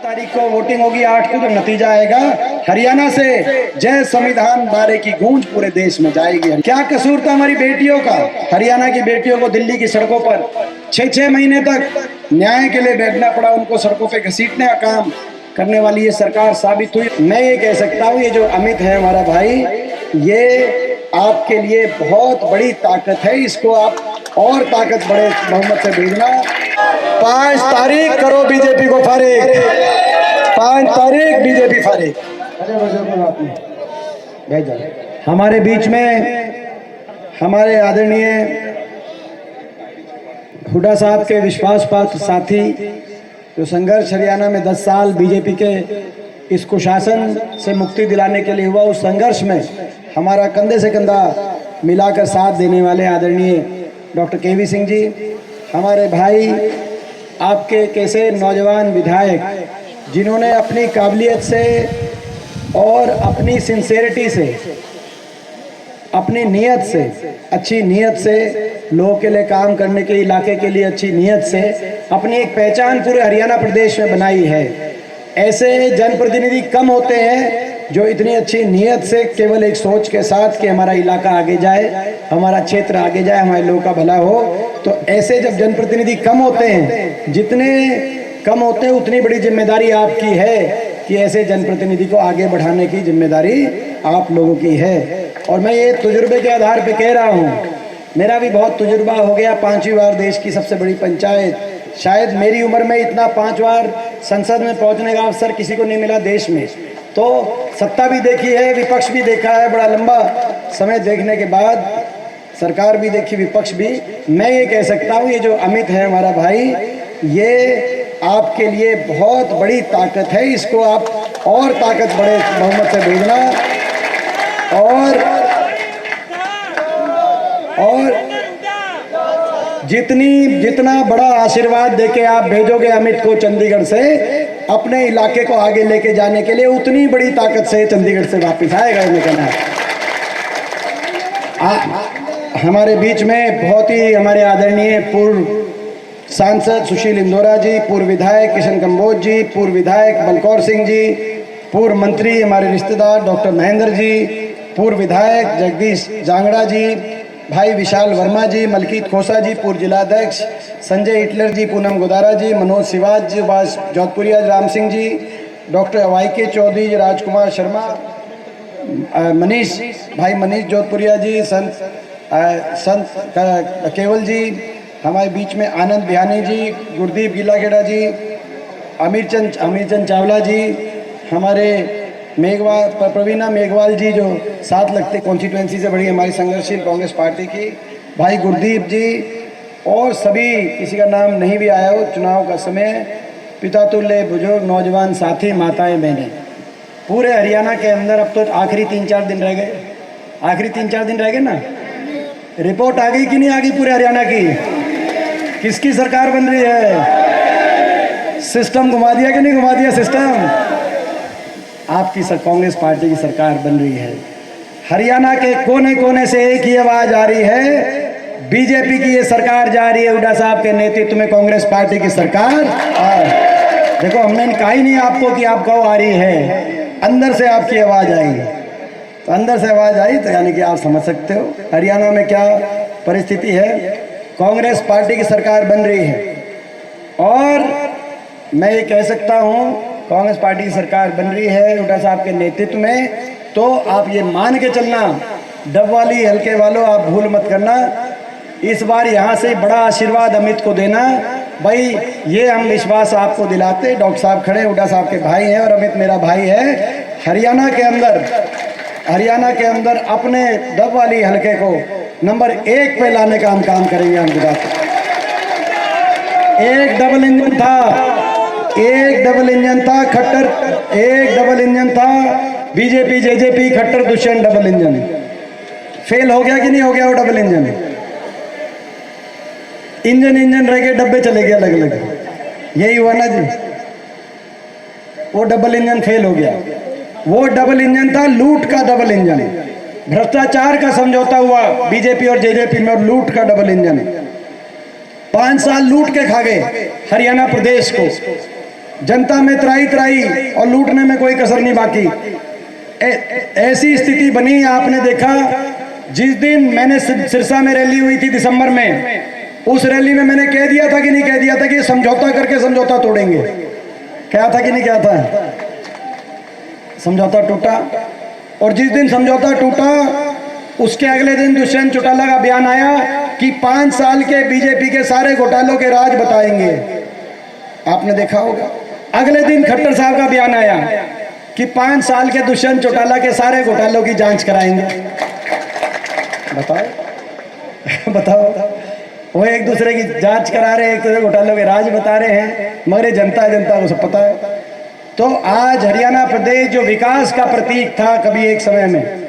तारीख को वोटिंग होगी, 8 को जब नतीजा आएगा, हरियाणा से जय संविधान नारे की गूंज पूरे देश में जाएगी। क्या कसूर था हमारी बेटियों का? हरियाणा की बेटियों को दिल्ली की सड़कों पर 6-6 महीने तक न्याय के लिए बैठना पड़ा, उनको सड़कों पे घसीटने का काम करने वाली ये सरकार साबित हुई। मैं ये कह सकता हूँ, ये जो अमित है हमारा भाई, ये आपके लिए बहुत बड़ी ताकत है। इसको आप और ताकत बड़े बहुमत से भेजना। 5 तारीख करो बीजेपी को फारिग, 5 तारीख बीजेपी फारिग। हमारे बीच में हमारे आदरणीय हुड्डा साहब के विश्वास पात्र साथी, जो संघर्ष हरियाणा में 10 साल बीजेपी के इस कुशासन से मुक्ति दिलाने के लिए हुआ, उस संघर्ष में हमारा कंधे से कंधा मिलाकर साथ देने वाले आदरणीय डॉक्टर केवी सिंह जी, हमारे भाई, आपके कैसे नौजवान विधायक जिन्होंने अपनी काबिलियत से और अपनी सिंसेरिटी से, अपनी नीयत से, अच्छी नीयत से लोगों के लिए काम करने के, इलाके के लिए अच्छी नीयत से अपनी एक पहचान पूरे हरियाणा प्रदेश में बनाई है। ऐसे जनप्रतिनिधि कम होते हैं जो इतनी अच्छी नीयत से केवल एक सोच के साथ कि हमारा इलाका आगे जाए, हमारा क्षेत्र आगे जाए, हमारे लोगों का भला हो। तो ऐसे जब जनप्रतिनिधि कम होते हैं, जितने कम होते हैं उतनी बड़ी जिम्मेदारी आपकी है कि ऐसे जनप्रतिनिधि को आगे बढ़ाने की जिम्मेदारी आप लोगों की है। और मैं ये तजुर्बे के आधार पे कह रहा हूँ, मेरा भी बहुत तजुर्बा हो गया, 5वीं बार देश की सबसे बड़ी पंचायत, शायद मेरी उम्र में इतना 5 बार संसद में पहुंचने का अवसर किसी को नहीं मिला देश में। तो सत्ता भी देखी है, विपक्ष भी देखा है, बड़ा लंबा समय देखने के बाद सरकार भी देखी, विपक्ष भी। मैं ये कह सकता हूँ, ये जो अमित है हमारा भाई, ये आपके लिए बहुत बड़ी ताकत है। इसको आप और ताकत बड़े बहुमत से भेजना। और जितना बड़ा आशीर्वाद देके आप भेजोगे अमित को चंडीगढ़ से अपने इलाके को आगे लेके जाने के लिए, उतनी बड़ी ताकत से चंडीगढ़ से वापस आएगा। ये कहना हमारे बीच में बहुत ही हमारे आदरणीय पूर्व सांसद सुशील इंदौरा जी, पूर्व विधायक किशन कंबोज जी, पूर्व विधायक बलकौर सिंह जी, पूर्व मंत्री हमारे रिश्तेदार डॉक्टर महेंद्र जी, पूर्व विधायक जगदीश जांगड़ा जी, भाई विशाल वर्मा जी, मलकीत खोसा जी, पूर्व जिलाध्यक्ष संजय हिटलर जी, पूनम गोदारा जी, मनोज सिवाज जी, सुभाष जोधपुरिया, राम सिंह जी, डॉक्टर वाईके चौधरी जी, राजकुमार शर्मा, मनीष जोधपुरिया जी, संत केवल जी, हमारे बीच में आनंद बिहानी जी, गुरदीप गिलाखेड़ा जी, अमीरचंद चावला जी, हमारे प्रवीणा मेघवाल जी जो 7 लगते कॉन्स्टिट्यूएंसी से बड़ी हमारी संघर्षशील कांग्रेस पार्टी की, भाई गुरदीप जी, और सभी, किसी का नाम नहीं भी आया हो, चुनाव का समय, पिता तुल्य बुजुर्ग, नौजवान साथी, माताएं, बहनें, पूरे हरियाणा के अंदर अब तो आखिरी 3-4 दिन रह गए, आखिरी 3-4 दिन रह गए ना। रिपोर्ट आ गई कि नहीं आ गई पूरे हरियाणा की? किसकी सरकार बन रही है? सिस्टम घुमा दिया कि नहीं घुमा दिया सिस्टम? आपकी कांग्रेस पार्टी की सरकार बन रही है। हरियाणा के कोने कोने से एक ही आवाज आ रही है, बीजेपी की ये सरकार जा रही है, हुड्डा साहब के नेतृत्व में कांग्रेस पार्टी की सरकार। और देखो, हमने कहा ही नहीं आपको कि आप कहो आ रही है, अंदर से आपकी आवाज आई, तो अंदर से आवाज आई तो यानी कि आप समझ सकते हो हरियाणा में क्या परिस्थिति है। कांग्रेस पार्टी की सरकार बन रही है और मैं ये कह सकता हूँ, कांग्रेस पार्टी की सरकार बन रही है हुड्डा साहब के नेतृत्व में। तो आप ये मान के चलना, डबवाली हल्के वालों, आप भूल मत करना, इस बार यहाँ से बड़ा आशीर्वाद अमित को देना। भाई ये हम विश्वास आपको दिलाते, डॉक्टर साहब खड़े, हुड्डा साहब के भाई हैं और अमित मेरा भाई है। हरियाणा के अंदर अपने डबवाली हल्के को नंबर 1 पे लाने का हम काम करेंगे। हम एक डबल इंजन था खट्टर, एक डबल इंजन था BJP JJP Khattar Dushyant double engine. Fail हो गया कि नहीं हो गया वो डबल इंजन? इंजन रह गए, डब्बे चले गए अलग अलग, यही हुआ ना जी। वो डबल इंजन फेल हो गया। वो डबल इंजन था लूट का डबल इंजन, भ्रष्टाचार का समझौता हुआ बीजेपी और जेजेपी में, और लूट का डबल इंजन। 5 साल लूट के खा गए हरियाणा प्रदेश को। जनता में त्राही त्राही और लूटने में कोई कसर नहीं बाकी। ऐसी स्थिति बनी। आपने देखा जिस दिन मैंने सिरसा में रैली हुई थी दिसंबर में, उस रैली में मैंने कह दिया था कि नहीं कह दिया था कि समझौता करके समझौता तोड़ेंगे। क्या था कि नहीं क्या था? समझौता टूटा। और जिस दिन समझौता टूटा उसके अगले दिन दुष्यंत चौटाला का बयान आया कि 5 साल के बीजेपी के सारे घोटालों के राज बताएंगे। आपने देखा होगा। अगले दिन खट्टर साहब का बयान आया कि 5 साल के दुष्यंत चौटाला के सारे घोटालों की जांच कराएंगे। बताओ बताओ, वो एक दूसरे की जांच करा रहे हैं, एक दूसरे घोटालों के राज बता रहे हैं, मगर जनता को सब पता है। तो आज हरियाणा प्रदेश जो विकास का प्रतीक था, कभी एक समय में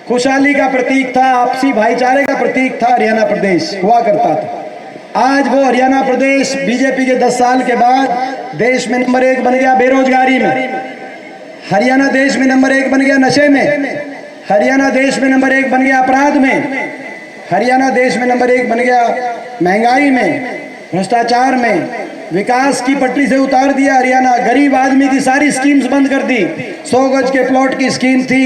खुशहाली का प्रतीक था, आपसी भाईचारे का प्रतीक था, हरियाणा प्रदेश हुआ करता था। आज वो हरियाणा प्रदेश बीजेपी के 10 साल के बाद देश में नंबर 1 बन गया बेरोजगारी में, हरियाणा देश में नंबर 1 बन गया नशे में, हरियाणा देश में नंबर 1 बन गया अपराध में, हरियाणा देश में नंबर 1 बन गया महंगाई में, भ्रष्टाचार में। विकास की पटरी से उतार दिया हरियाणा। गरीब आदमी की सारी स्कीम्स बंद कर दी। 100 गज के प्लॉट की स्कीम थी,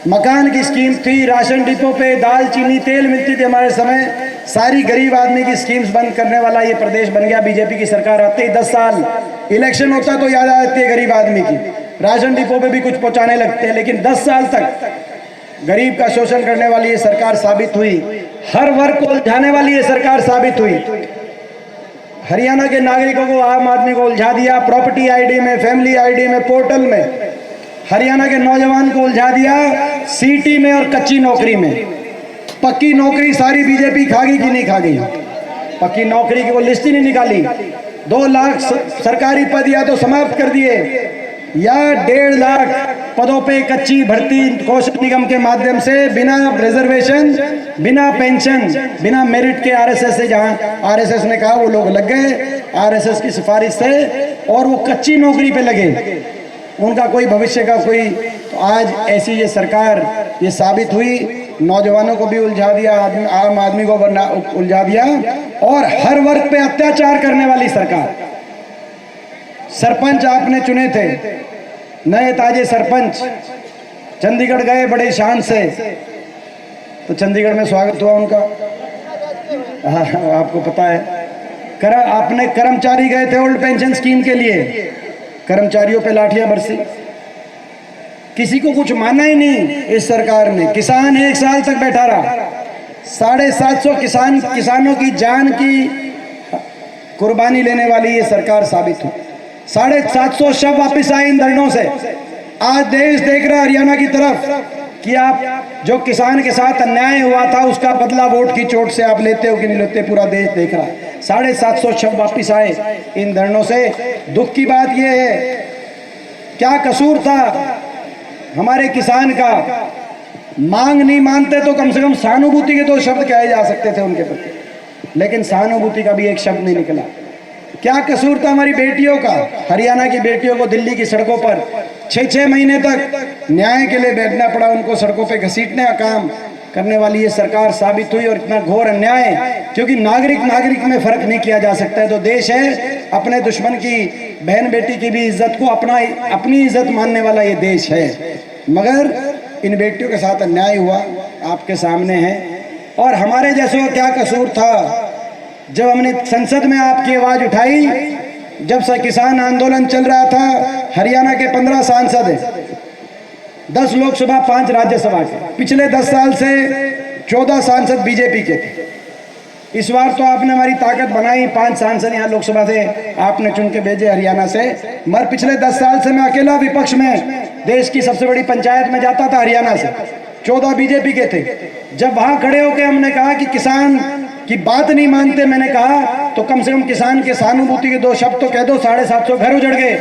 मकान की स्कीम थी, राशन डिपो पे दाल चीनी तेल मिलती थी हमारे समय, सारी गरीब आदमी की स्कीम्स बंद करने वाला ये प्रदेश बन गया। बीजेपी की सरकार आते ही 10 साल, इलेक्शन होता तो याद आती है गरीब आदमी की, राशन डिपो पे भी कुछ पहुंचाने लगते हैं, लेकिन 10 साल तक गरीब का शोषण करने वाली ये सरकार साबित हुई। हर वर्ग को उलझाने वाली ये सरकार साबित हुई। हरियाणा के नागरिकों को, आम आदमी को उलझा दिया प्रॉपर्टी आईडी में, फैमिली आईडी में, पोर्टल में। हरियाणा के नौजवान को उलझा दिया सीटी में और कच्ची नौकरी में। पक्की नौकरी सारी बीजेपी खा गई कि नहीं खा गई? पक्की नौकरी की वो लिस्ट ही नहीं निकाली। 2 लाख सरकारी पद या तो समाप्त कर दिए, या 1.5 लाख पदों पे कच्ची भर्ती कौशल निगम के माध्यम से, बिना रिजर्वेशन, बिना पेंशन, बिना मेरिट के आरएसएस से, जहां आरएसएस ने कहा वो लोग लग गए आरएसएस की सिफारिश से, और वो कच्ची नौकरी पे लगे, उनका कोई भविष्य का कोई। तो आज ऐसी ये सरकार ये साबित हुई, नौजवानों को भी उलझा दिया, आम आदमी को उलझा दिया, और हर वर्ग पे अत्याचार करने वाली सरकार। सरपंच आपने चुने थे, नए ताजे सरपंच चंडीगढ़ गए बड़े शान से, तो चंडीगढ़ में स्वागत हुआ उनका। हाँ, आपको पता है। आपने कर्मचारी गए थे ओल्ड पेंशन स्कीम के लिए, कर्मचारियों पे लाठियां बरसी, किसी को कुछ माना ही नहीं इस सरकार ने। किसान 1 साल तक बैठा रहा। 750 किसानों की जान की कुर्बानी लेने वाली ये सरकार साबित हुई। 750 शव वापिस आए इन धरनों से। आज देश देख रहा है हरियाणा की तरफ कि आप जो किसान के साथ अन्याय हुआ था उसका बदला वोट की चोट से आप लेते हो कि नहीं लेते, पूरा देश देख रहा है। 750 शव वापिस आए इन धरनों से। दुख की बात यह है, क्या कसूर था हमारे किसान का? मांग नहीं मानते तो कम से कम सहानुभूति के 2 शब्द कहे जा सकते थे उनके प्रति, लेकिन सहानुभूति का भी एक शब्द नहीं निकला। क्या कसूर था हमारी बेटियों का? हरियाणा की बेटियों को दिल्ली की सड़कों पर 6-6 महीने तक न्याय के लिए बैठना पड़ा, उनको सड़कों पे घसीटने का काम करने वाली ये सरकार साबित हुई। और इतना घोर अन्याय, क्योंकि नागरिक में फर्क नहीं किया जा सकता है। तो देश है, अपने दुश्मन की बहन बेटी की भी इज्जत को अपनी इज्जत मानने वाला ये देश है, मगर इन बेटियों के साथ अन्याय हुआ आपके सामने है। और हमारे जैसों का क्या कसूर था? जब हमने संसद में आपकी आवाज उठाई, जब से किसान आंदोलन चल रहा था, हरियाणा के 15 सांसद हैं, 10 लोकसभा 5 राज्यसभा के। पिछले 10 साल से 14 सांसद बीजेपी के थे। इस बार तो आपने हमारी ताकत बनाई, 5 सांसद यहाँ लोकसभा से आपने चुन के भेजे हरियाणा से, मगर पिछले 10 साल से मैं अकेला विपक्ष में देश की सबसे बड़ी पंचायत में जाता था हरियाणा से, 14 बीजेपी के थे। जब वहां खड़े होकर हमने कहा कि किसान की बात नहीं मानते, मैंने कहा तो कम से कम किसान के सहानुभूति के 2 शब्द तो कह दो। 750 घर उजड़ गए।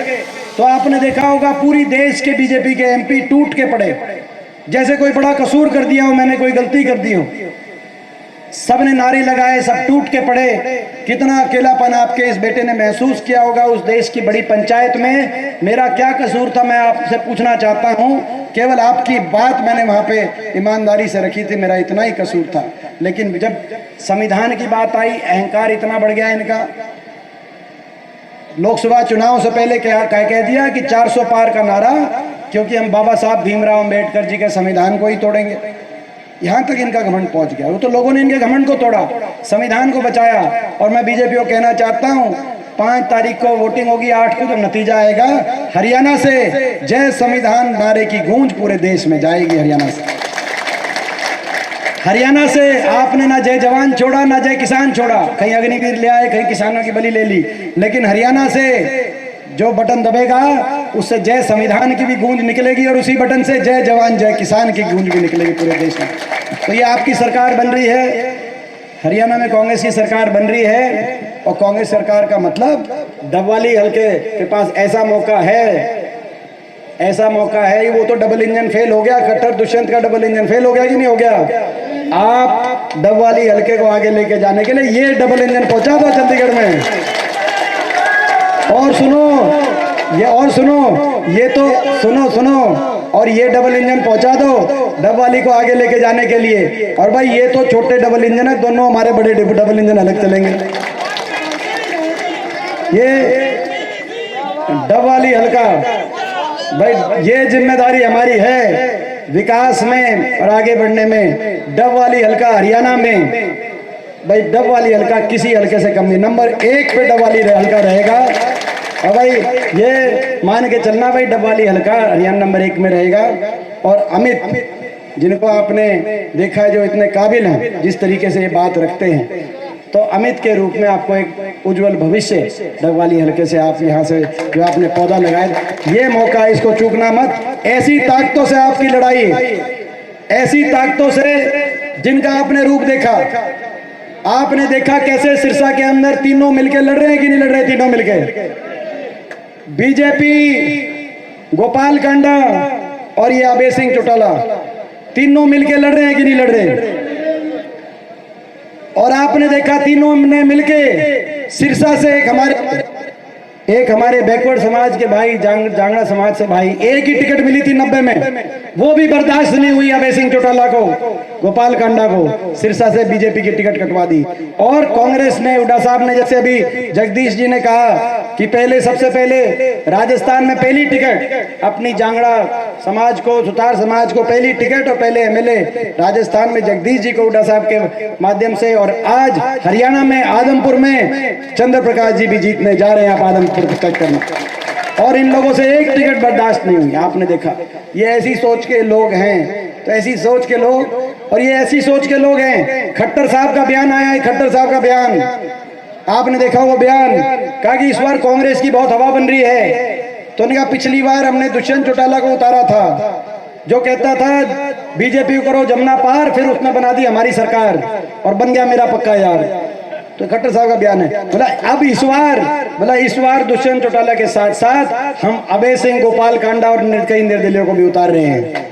तो आपने देखा होगा पूरी देश के बीजेपी के एमपी टूट के पड़े, जैसे कोई बड़ा कसूर कर दिया हो, मैंने कोई गलती कर दी हो। सबने नारे लगाए, सब टूट के पड़े। कितना अकेलापन आपके इस बेटे ने महसूस किया होगा उस देश की बड़ी पंचायत में। मेरा क्या कसूर था, मैं आपसे पूछना चाहता हूं। केवल आपकी बात मैंने वहां पे ईमानदारी से रखी थी, मेरा इतना ही कसूर था। लेकिन जब संविधान की बात आई, अहंकार इतना बढ़ गया इनका। लोकसभा चुनाव से पहले क्या कह दिया कि 400 पार का नारा, क्योंकि हम बाबा साहब भीमराव अंबेडकर जी के संविधान को ही तोड़ेंगे। यहाँ तक इनका घमंड पहुंच गया। वो तो लोगों ने इनके घमंड को तोड़ा, संविधान को बचाया। और मैं बीजेपी को कहना चाहता हूँ, 5 तारीख को वोटिंग होगी, 8 को जब नतीजा आएगा, हरियाणा से जय संविधान नारे की गूंज पूरे देश में जाएगी। हरियाणा से आपने ना जय जवान छोड़ा, ना जय किसान छोड़ा। कहीं अग्निवीर ले आए, कहीं किसानों की बलि ले ली, लेकिन हरियाणा से जो बटन दबेगा उससे जय संविधान की भी गूंज निकलेगी, और उसी बटन से जय जवान जय किसान की गूंज भी निकलेगी पूरे देश में। तो ये आपकी सरकार बन रही है, हरियाणा में कांग्रेस की सरकार बन रही है। और कांग्रेस सरकार का मतलब डबवाली हल्के के पास ऐसा मौका है, वो तो डबल इंजन फेल हो गया, खट्टर दुष्यंत का डबल इंजन फेल हो गया कि नहीं हो गया। आप डबवाली हल्के को आगे लेके जाने के लिए ये डबल इंजन पहुंचा दो चंडीगढ़ में। और ये डबल इंजन पहुंचा दो डबवाली को आगे लेके जाने के लिए। और भाई ये तो छोटे डबल इंजन है, दोनों हमारे बड़े डबल इंजन अलग चलेंगे। ये डबवाली हल्का, भाई ये जिम्मेदारी हमारी है विकास में और आगे बढ़ने में। डबवाली हल्का हरियाणा में, भाई डबवाली हल्का किसी हल्के से कम नहीं, नंबर 1 पे डबवाली हल्का रहेगा। और भाई ये मान के चलना, भाई डबवाली हल्का हरियाणा नंबर 1 में रहेगा। और अमित, जिनको आपने देखा है जो इतने काबिल हैं, जिस तरीके से ये बात रखते हैं, तो अमित के रूप में आपको एक उज्जवल भविष्य डबवाली हल्के से आप यहाँ से जो आपने पौधा लगाया, ये मौका, इसको चूकना मत। ऐसी ताकतों से आपकी लड़ाई, ऐसी ताकतों से जिनका आपने रूप देखा। आपने देखा कैसे सिरसा के अंदर तीनों मिलके लड़ रहे हैं कि नहीं लड़ रहे, तीनों मिलके, बीजेपी, गोपाल कांडा और ये अभय सिंह चौटाला, तीनों मिलके लड़ रहे हैं कि नहीं लड़ रहे। और आपने देखा तीनों ने मिलके सिरसा से एक हमारे बैकवर्ड समाज के भाई, जांगड़ा समाज से भाई, एक ही टिकट मिली थी 90 में, वो भी बर्दाश्त नहीं हुई अभय सिंह चौटाला को, गोपाल कांडा को सिरसा से बीजेपी की टिकट कटवा दी। और कांग्रेस ने, हुड्डा साहब ने, जैसे अभी जगदीश जी ने कहा कि पहले, सबसे पहले राजस्थान में पहली टिकट अपनी जांगड़ा समाज को, सुतार समाज को पहली टिकट और पहले एमएलए राजस्थान में जगदीश जी को, हुड्डा साहब के माध्यम से। और आज हरियाणा में आदमपुर में चंद्र प्रकाश जी भी जीतने जा रहे हैं, आप आदमपुर तक करना। और इन लोगों से एक टिकट बर्दाश्त नहीं हुई। आपने देखा ये ऐसी सोच के लोग हैं, तो ऐसी सोच के लोग, और ये ऐसी सोच के लोग हैं। खट्टर साहब का बयान आया है, खट्टर साहब का बयान आपने देखा, वो बयान कहा कि इस बार कांग्रेस की बहुत हवा बन रही है। तो उन्होंने कहा पिछली बार हमने दुष्यंत चौटाला को उतारा था, जो कहता था बीजेपी करो जमुना पार, फिर उसने बना दी हमारी सरकार और बन गया मेरा पक्का यार। तो खट्टर साहब का बयान है। बोला अब इस बार दुष्यंत चौटाला के साथ साथ हम अभय सिंह, गोपाल कांडा और कई निर्दलियों को भी उतार रहे हैं।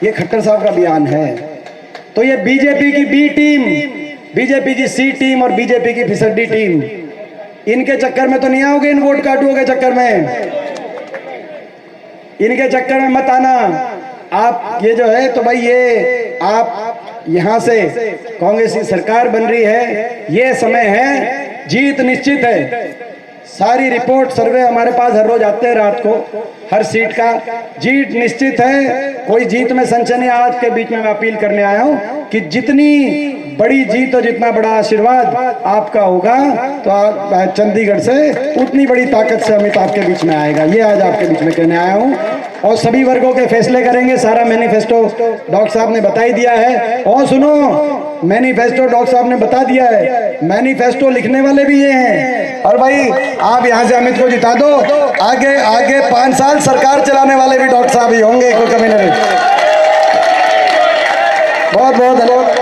ये खट्टर साहब का बयान है। तो ये बीजेपी की बी टीम, बीजेपी की सी टीम और बीजेपी की फिसड्डी टीम, इनके चक्कर में तो नहीं आओगे, इन वोट काटुओं के चक्कर में, इनके चक्कर में मत आना आप। ये जो है, तो भाई ये आप यहां से कांग्रेस की सरकार बन रही है, ये समय है, जीत निश्चित है। सारी रिपोर्ट, सर्वे हमारे पास हर रोज आते हैं रात को, हर सीट का जीत निश्चित है। कोई जीत में संशय नहीं। आज के बीच में मैं अपील करने आया हूं कि जितनी बड़ी जीत और जितना बड़ा आशीर्वाद आपका होगा, तो आप चंडीगढ़ से उतनी बड़ी ताकत से अमित आपके बीच में आएगा। ये आज आपके बीच में कहने आया हूं। और सभी वर्गों के फैसले करेंगे। सारा मैनिफेस्टो डॉक्टर साहब ने बता ही दिया है। और सुनो, मैनिफेस्टो डॉक्टर साहब ने बता दिया है, मैनिफेस्टो लिखने वाले भी ये हैं। और भाई आप यहाँ से अमित को जिता दो, आगे 5 साल सरकार चलाने वाले भी डॉक्टर साहब ही होंगे, कोई कमी नहीं। बहुत बहुत धन्यवाद।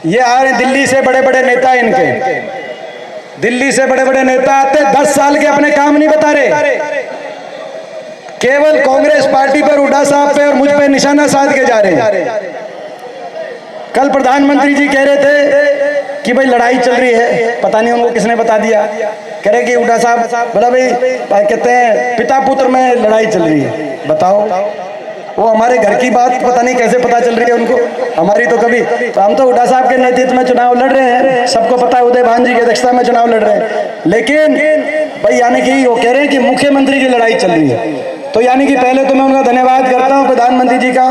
ये आ रहे दिल्ली से बड़े बड़े नेता, इनके दिल्ली से बड़े बड़े नेता आते, 10 साल के अपने काम नहीं बता रहे, केवल कांग्रेस पार्टी पर, हुड्डा साहब पे और मुझ पे निशाना साध के जा रहे हैं। कल प्रधानमंत्री जी कह रहे थे कि भाई लड़ाई चल रही है, पता नहीं उनको किसने बता दिया, कह रहे कि हुड्डा साहब, बोला भाई कहते हैं पिता पुत्र में लड़ाई चल रही है। बताओ वो हमारे घर की बात पता नहीं कैसे पता चल रही है उनको, हमारी तो कभी। तो हम तो हुड्डा साहब के नेतृत्व में चुनाव लड़ रहे हैं, सबको पता है, उदय भान जी की अध्यक्षता में चुनाव लड़ रहे हैं। लेकिन भाई यानी कि वो कह रहे हैं कि मुख्यमंत्री की लड़ाई चल रही है, तो यानी कि पहले तो मैं उनका धन्यवाद करता हूं प्रधानमंत्री जी का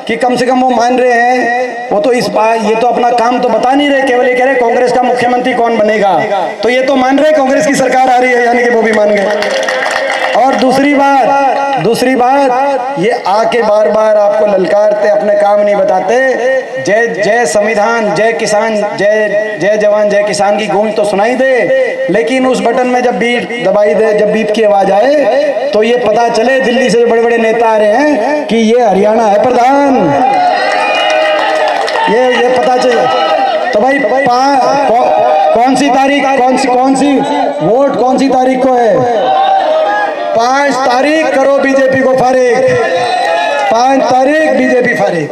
कि कम से कम वो मान रहे हैं। वो तो इस बार ये तो अपना काम तो बता नहीं रहे, केवल ये कह रहे कांग्रेस का मुख्यमंत्री कौन बनेगा, तो ये तो मान रहे कांग्रेस की सरकार आ रही है, यानी कि वो भी मान गए। और दूसरी बात ये आके बार बार आपको ललकारते, अपने काम नहीं बताते। जय जय संविधान, जय किसान, जय जय जवान जय किसान की गूंज तो सुनाई दे, लेकिन उस बटन में जब बीप दबाई दे, जब बीप की आवाज आए तो ये पता चले दिल्ली से जो बड़े बड़े नेता आ रहे हैं कि ये हरियाणा है प्रधान, ये पता चले। तो भाई कौन सी तारीख, कौन सी वोट कौन सी तारीख को है? 5 तारीख करो बीजेपी को फारिग, 5 तारीख बीजेपी फारिग।